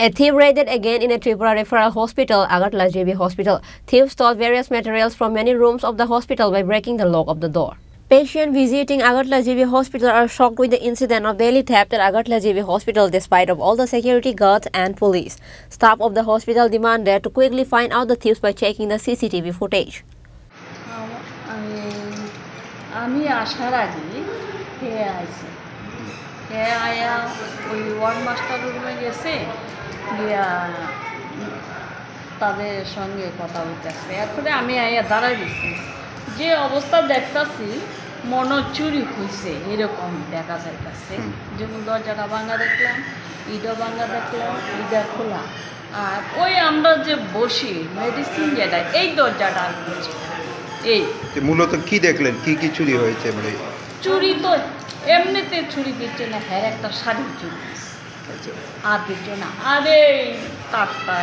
A thief raided again in a Tripura referral hospital, Agartala JB Hospital. Thieves stole various materials from many rooms of the hospital by breaking the lock of the door. Patients visiting Agartala JB Hospital are shocked with the incident of daily theft at Agartala JB Hospital despite of all the security guards and police. Staff of the hospital demanded to quickly find out the thieves by checking the CCTV footage. আমি আসার আগে খেয়ে আইছি খেয়ে আয়া ওই word master রুমে গেছে গিয়া তাদের সঙ্গে কথা বলতেছে এরপরে আমি আয়া দাঁড়াই দিচ্ছি যে অবস্থা দেখতেছি মনে চুরি হয়েছে এরকম দেখা যাইতেছে যেমন দরজাটা ভাঙা দেখলাম ইটা ভাঙা দেখলাম ইটা খোলা আর ওই আমরা যে বসি মেডিসিন যেটা এই দরজাটা খুলছে এই মূলত কি দেখলেন কি কি চুরি হয়েছে মানে চুরি তো এমনিতে চুরি দিচ্ছে না হ্যাঁ একটা শাড়ি চুরি আর দিচ্ছে না আরে তারটা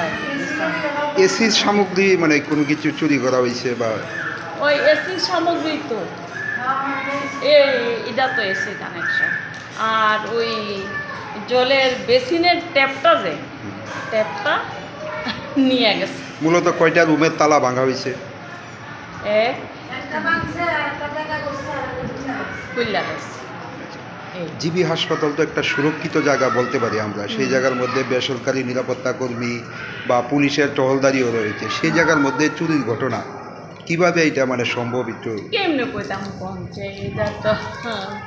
এসির সামগ্রী মানে কোনো কিছু চুরি করা হয়েছে বা ওই এসির সামগ্রী তো এটা তো এসি কানেকশন আর ওই জলের বেসিনের ট্যাপটা যে ট্যাপটা নিয়ে গেছে মূলত কয়টা রুমের তালা ভাঙা হয়েছে জিবি হাসপাতাল তো একটা সুরক্ষিত জায়গা বলতে পারি আমরা সেই জায়গার মধ্যে বেসরকারি নিরাপত্তা কর্মী বা পুলিশের টহলদারিও রয়েছে সেই জায়গার মধ্যে চুরির ঘটনা কিভাবে এটা মানে সম্ভব একটু কেমনে কইতাম পৌঁছে এটা তো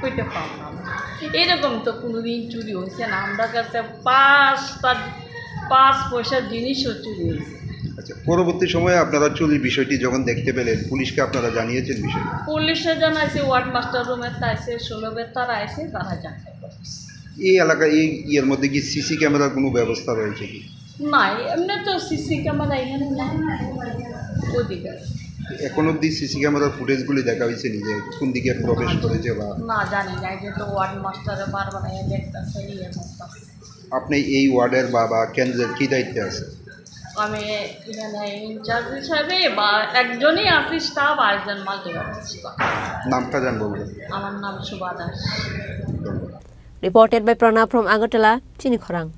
কইতে পারলাম এরকম তো কোনোদিন চুরি হয়েছে না আমরা কাছে পাঁচ পয়সার জিনিসও চুরি হয়েছে। আচ্ছা পরবর্তী সময়ে আপনারা চুরির বিষয়টি যখন দেখতে পেলেন পুলিশকে আপনারা জানিয়েছেন বিষয়টা পুলিশে জানাইছে ওয়ার্ড মাস্টার রুমের তাইছে সুলভের তারা আইছে তারা জানাই এই এলাকায় এর মধ্যে কি সিসি ক্যামেরার কোনো ব্যবস্থা রয়েছে কি না এমনি তো সিসি ক্যামেরা এখানে নাই ওদিকে এখন অব্দি সিসি ক্যামেরার ফুটেজগুলি দেখা হয়েছে নিজে কোন দিকে প্রবেশ করেছে বা না জানি না যে তো ওয়ার্ড মাস্টারে বারবার দেখতেছে ইয়ে করতেছে আপনি এই ওয়ার্ডের বা কেন্দ্রের কী দায়িত্বে আছে আমি এখানে ইনচার্জ হিসাবে বা একজনই আছি স্টাফ আর একজন মাল্টিপারপাস নামটা জানবো বলে আমার নাম Subha Das. Reported by Pranab from Agartala, Chinikhorang.